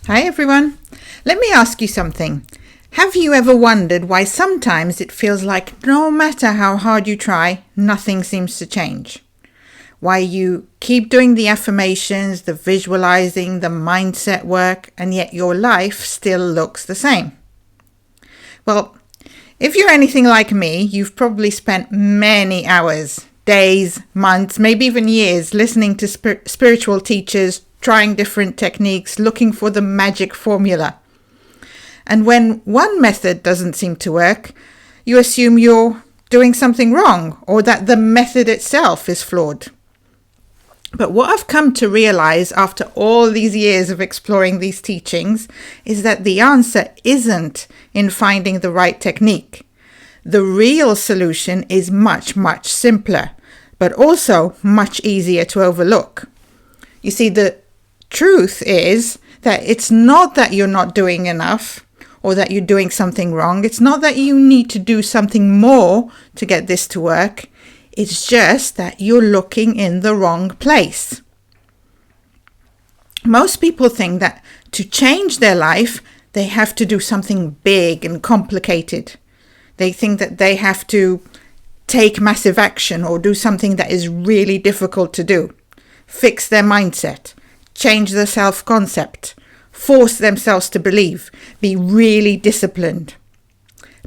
Hi everyone. Let me ask you something. Have you ever wondered why sometimes it feels like no matter how hard you try, nothing seems to change? Why you keep doing the affirmations, the visualizing, the mindset work, and yet your life still looks the same? Well, if you're anything like me, you've probably spent many hours, days, months, maybe even years listening to spiritual teachers, trying different techniques, looking for the magic formula. And when one method doesn't seem to work, you assume you're doing something wrong or that the method itself is flawed. But what I've come to realize after all these years of exploring these teachings is that the answer isn't in finding the right technique. The real solution is much, much simpler, but also much easier to overlook. You see, the truth is that it's not that you're not doing enough or that you're doing something wrong. It's not that you need to do something more to get this to work. It's just that you're looking in the wrong place. Most people think that to change their life, they have to do something big and complicated. They think that they have to take massive action or do something that is really difficult to do. Fix their mindset, change their self-concept, force themselves to believe, be really disciplined.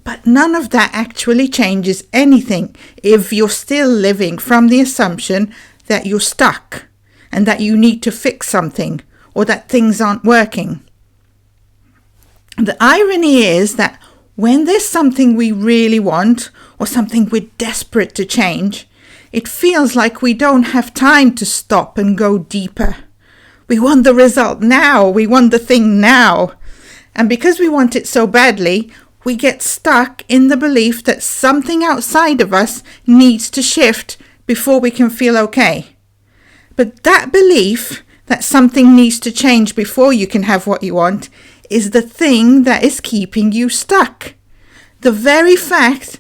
But none of that actually changes anything if you're still living from the assumption that you're stuck and that you need to fix something or that things aren't working. The irony is that when there's something we really want or something we're desperate to change, it feels like we don't have time to stop and go deeper. We want the result now. We want the thing now. And because we want it so badly, we get stuck in the belief that something outside of us needs to shift before we can feel okay. But that belief that something needs to change before you can have what you want is the thing that is keeping you stuck. The very fact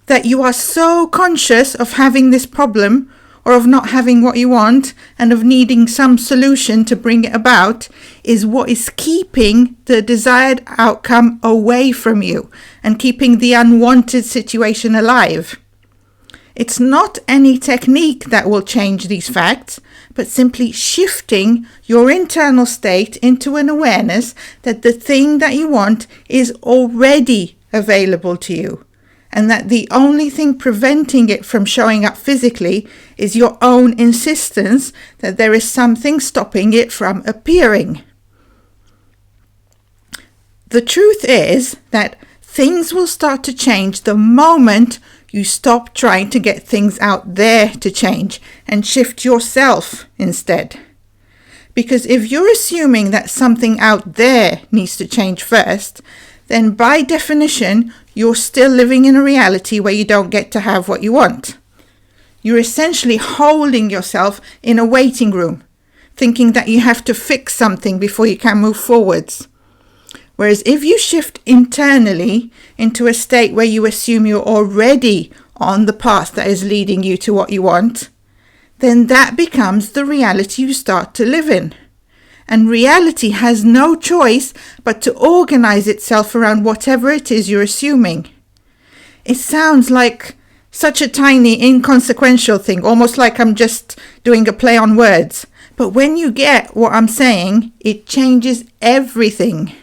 that you are so conscious of having this problem or of not having what you want and of needing some solution to bring it about is what is keeping the desired outcome away from you and keeping the unwanted situation alive. It's not any technique that will change these facts, but simply shifting your internal state into an awareness that the thing that you want is already available to you, and that the only thing preventing it from showing up physically is your own insistence that there is something stopping it from appearing. The truth is that things will start to change the moment you stop trying to get things out there to change and shift yourself instead. Because if you're assuming that something out there needs to change first, then by definition, you're still living in a reality where you don't get to have what you want. You're essentially holding yourself in a waiting room, thinking that you have to fix something before you can move forwards. Whereas if you shift internally into a state where you assume you're already on the path that is leading you to what you want, then that becomes the reality you start to live in. And reality has no choice but to organize itself around whatever it is you're assuming. It sounds like such a tiny, inconsequential thing, almost like I'm just doing a play on words. But when you get what I'm saying, it changes everything.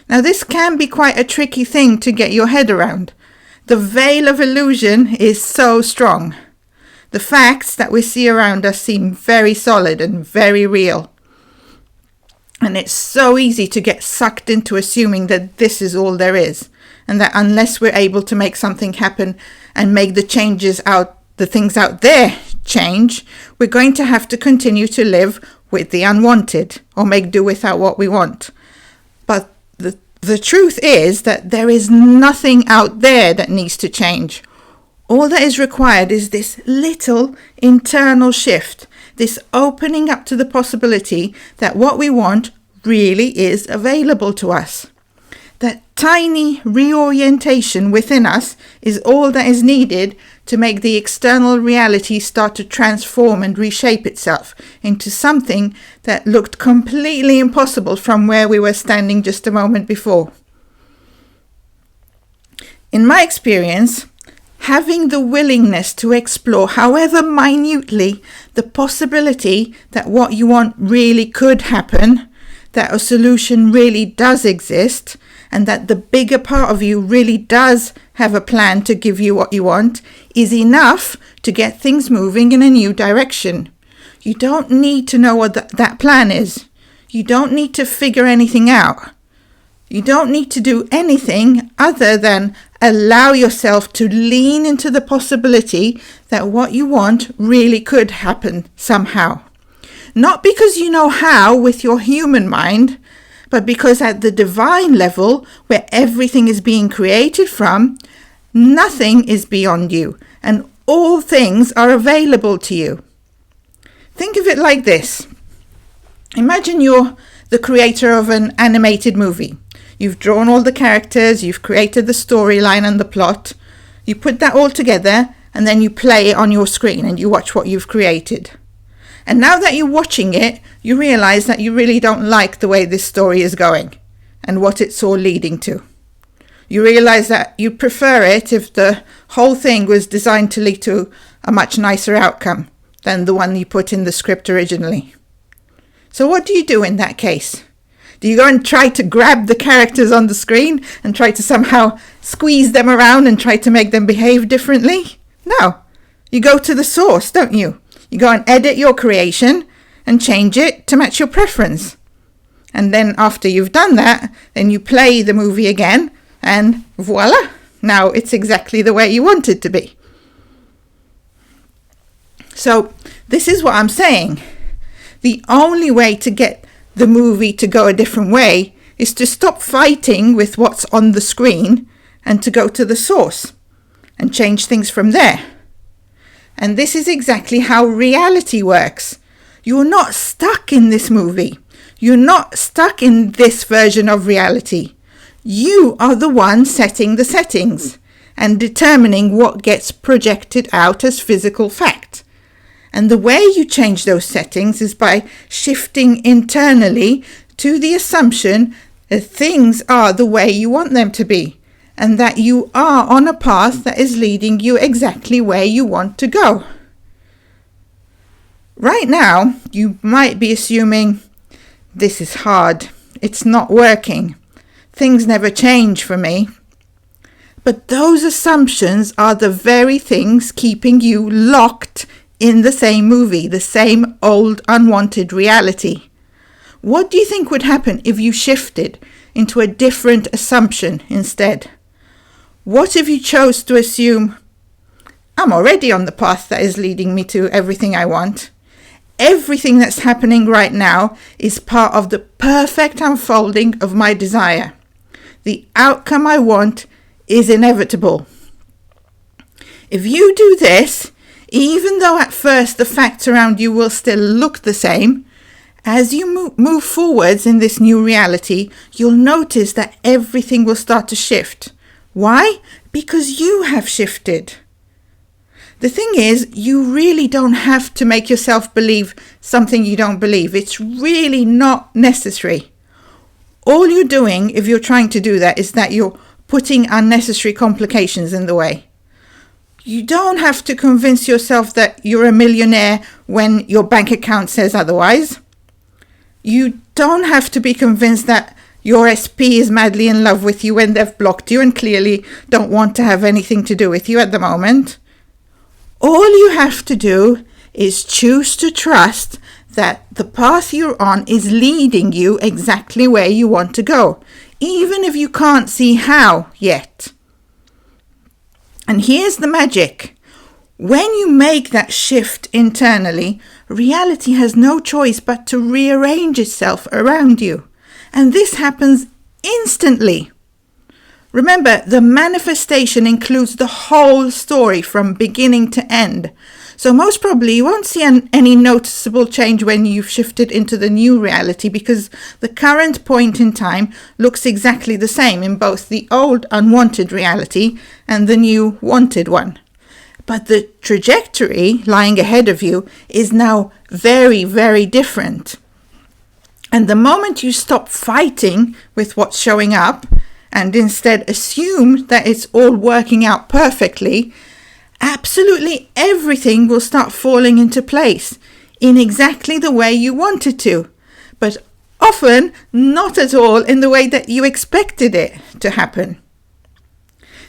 Now, this can be quite a tricky thing to get your head around. The veil of illusion is so strong. The facts that we see around us seem very solid and very real. And it's so easy to get sucked into assuming that this is all there is, and that unless we're able to make something happen and make the things out there change, we're going to have to continue to live with the unwanted or make do without what we want. But the truth is that there is nothing out there that needs to change. All that is required is this little internal shift, this opening up to the possibility that what we want really is available to us. That tiny reorientation within us is all that is needed to make the external reality start to transform and reshape itself into something that looked completely impossible from where we were standing just a moment before. In my experience, having the willingness to explore, however minutely, the possibility that what you want really could happen, that a solution really does exist, and that the bigger part of you really does have a plan to give you what you want, is enough to get things moving in a new direction. You don't need to know what that plan is. You don't need to figure anything out. You don't need to do anything other than allow yourself to lean into the possibility that what you want really could happen somehow. Not because you know how with your human mind, but because at the divine level, where everything is being created from, nothing is beyond you, and all things are available to you. Think of it like this. Imagine you're the creator of an animated movie. You've drawn all the characters, you've created the storyline and the plot. You put that all together, and then you play it on your screen and you watch what you've created. And now that you're watching it, you realize that you really don't like the way this story is going and what it's all leading to. You realize that you prefer it if the whole thing was designed to lead to a much nicer outcome than the one you put in the script originally. So what do you do in that case? Do you go and try to grab the characters on the screen and try to somehow squeeze them around and try to make them behave differently? No. You go to the source, don't you? You go and edit your creation and change it to match your preference. And then after you've done that, then you play the movie again and voila, now it's exactly the way you want it to be. So this is what I'm saying. The only way to get the movie to go a different way is to stop fighting with what's on the screen and to go to the source and change things from there. And this is exactly how reality works. You're not stuck in this movie. You're not stuck in this version of reality. You are the one setting the settings and determining what gets projected out as physical fact. And the way you change those settings is by shifting internally to the assumption that things are the way you want them to be, and that you are on a path that is leading you exactly where you want to go. Right now, you might be assuming, this is hard, it's not working, things never change for me. But those assumptions are the very things keeping you locked in the same movie, the same old unwanted reality. What do you think would happen if you shifted into a different assumption instead? What if you chose to assume, I'm already on the path that is leading me to everything I want. Everything that's happening right now is part of the perfect unfolding of my desire. The outcome I want is inevitable. If you do this, even though at first the facts around you will still look the same, as you move forwards in this new reality, you'll notice that everything will start to shift. Why? Because you have shifted. The thing is, you really don't have to make yourself believe something you don't believe. It's really not necessary. All you're doing, if you're trying to do that, is that you're putting unnecessary complications in the way. You don't have to convince yourself that you're a millionaire when your bank account says otherwise. You don't have to be convinced that your SP is madly in love with you when they've blocked you and clearly don't want to have anything to do with you at the moment. All you have to do is choose to trust that the path you're on is leading you exactly where you want to go, even if you can't see how yet. And here's the magic. When you make that shift internally, reality has no choice but to rearrange itself around you. And this happens instantly. Remember, the manifestation includes the whole story from beginning to end. So most probably you won't see any noticeable change when you've shifted into the new reality, because the current point in time looks exactly the same in both the old unwanted reality and the new wanted one. But the trajectory lying ahead of you is now very, very different. And the moment you stop fighting with what's showing up and instead assume that it's all working out perfectly, absolutely everything will start falling into place in exactly the way you want it to, but often not at all in the way that you expected it to happen.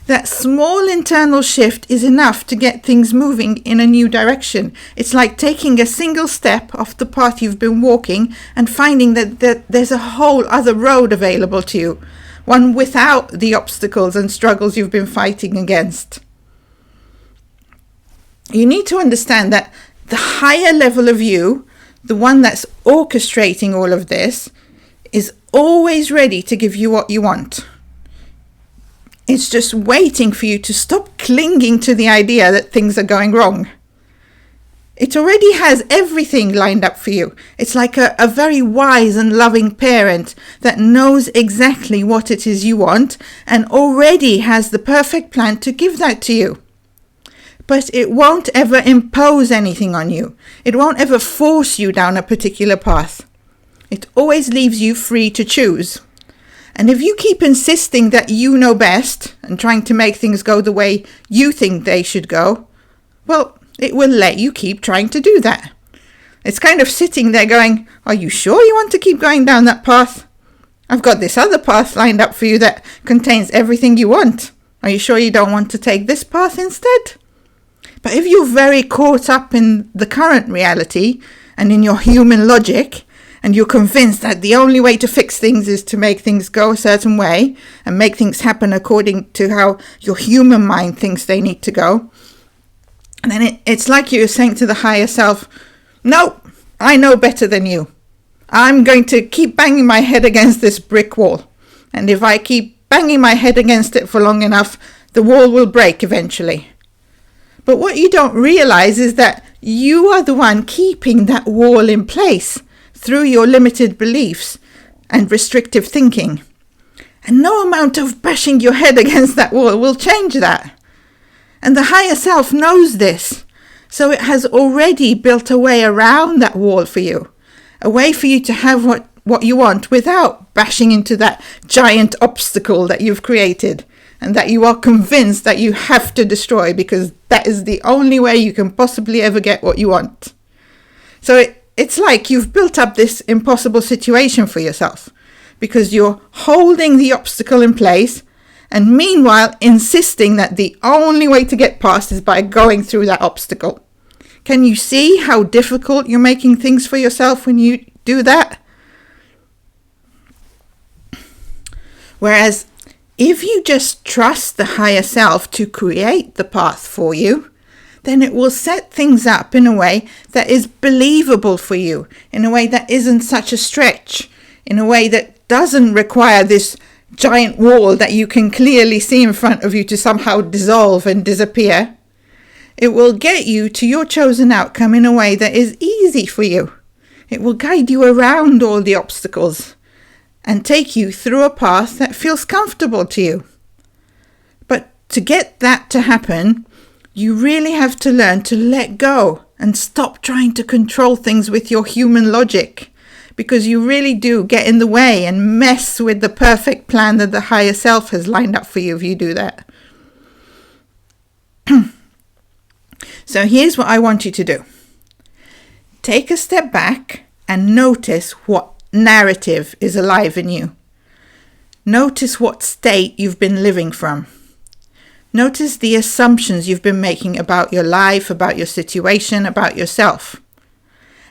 That small internal shift is enough to get things moving in a new direction. It's like taking a single step off the path you've been walking and finding that there's a whole other road available to you, one without the obstacles and struggles you've been fighting against. You need to understand that the higher level of you, the one that's orchestrating all of this, is always ready to give you what you want. It's just waiting for you to stop clinging to the idea that things are going wrong. It already has everything lined up for you. It's like a very wise and loving parent that knows exactly what it is you want and already has the perfect plan to give that to you. But it won't ever impose anything on you. It won't ever force you down a particular path. It always leaves you free to choose. And if you keep insisting that you know best and trying to make things go the way you think they should go, well, it will let you keep trying to do that. It's kind of sitting there going, are you sure you want to keep going down that path? I've got this other path lined up for you that contains everything you want. Are you sure you don't want to take this path instead? But if you're very caught up in the current reality and in your human logic, and you're convinced that the only way to fix things is to make things go a certain way and make things happen according to how your human mind thinks they need to go, and then it's like you're saying to the higher self, no, I know better than you. I'm going to keep banging my head against this brick wall. And if I keep banging my head against it for long enough, the wall will break eventually. But what you don't realize is that you are the one keeping that wall in place through your limited beliefs and restrictive thinking. And no amount of bashing your head against that wall will change that. And the higher self knows this. So it has already built a way around that wall for you. A way for you to have what you want without bashing into that giant obstacle that you've created and that you are convinced that you have to destroy because that is the only way you can possibly ever get what you want. So it's like you've built up this impossible situation for yourself because you're holding the obstacle in place and meanwhile insisting that the only way to get past is by going through that obstacle. Can you see how difficult you're making things for yourself when you do that? Whereas if you just trust the higher self to create the path for you, then it will set things up in a way that is believable for you, in a way that isn't such a stretch, in a way that doesn't require this giant wall that you can clearly see in front of you to somehow dissolve and disappear. It will get you to your chosen outcome in a way that is easy for you. It will guide you around all the obstacles and take you through a path that feels comfortable to you. But to get that to happen, you really have to learn to let go and stop trying to control things with your human logic, because you really do get in the way and mess with the perfect plan that the higher self has lined up for you if you do that. So here's what I want you to do. Take a step back and notice what narrative is alive in you. Notice what state you've been living from. Notice the assumptions you've been making about your life, about your situation, about yourself.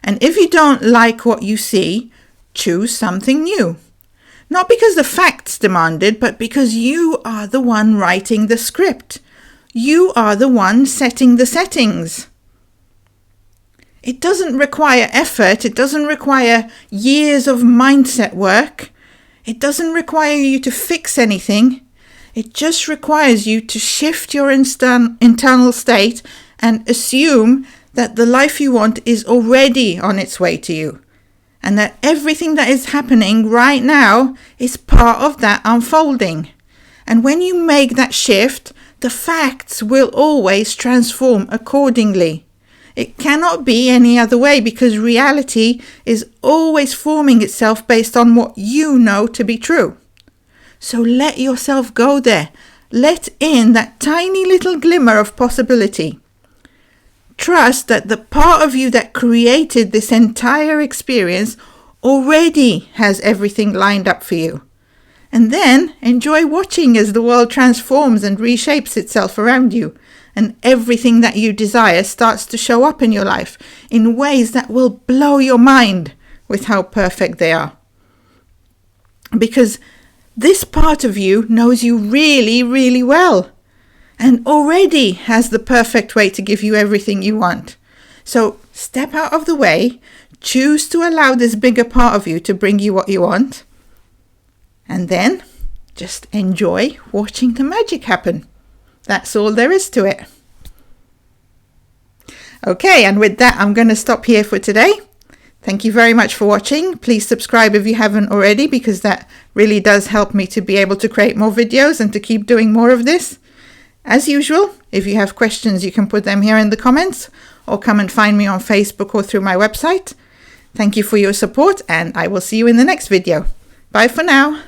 And if you don't like what you see, choose something new. Not because the facts demand it, but because you are the one writing the script. You are the one setting the settings. It doesn't require effort. It doesn't require years of mindset work. It doesn't require you to fix anything. It just requires you to shift your internal state and assume that the life you want is already on its way to you, and that everything that is happening right now is part of that unfolding. And when you make that shift, the facts will always transform accordingly. It cannot be any other way, because reality is always forming itself based on what you know to be true. So let yourself go there. Let in that tiny little glimmer of possibility. Trust that the part of you that created this entire experience already has everything lined up for you. And then enjoy watching as the world transforms and reshapes itself around you, and everything that you desire starts to show up in your life in ways that will blow your mind with how perfect they are. Because this part of you knows you really, really well, and already has the perfect way to give you everything you want. So step out of the way, choose to allow this bigger part of you to bring you what you want, and then just enjoy watching the magic happen. That's all there is to it. Okay, and with that, I'm going to stop here for today. Thank you very much for watching. Please subscribe if you haven't already, because that really does help me to be able to create more videos and to keep doing more of this. As usual, if you have questions, you can put them here in the comments, or come and find me on Facebook or through my website. Thank you for your support, and I will see you in the next video. Bye for now.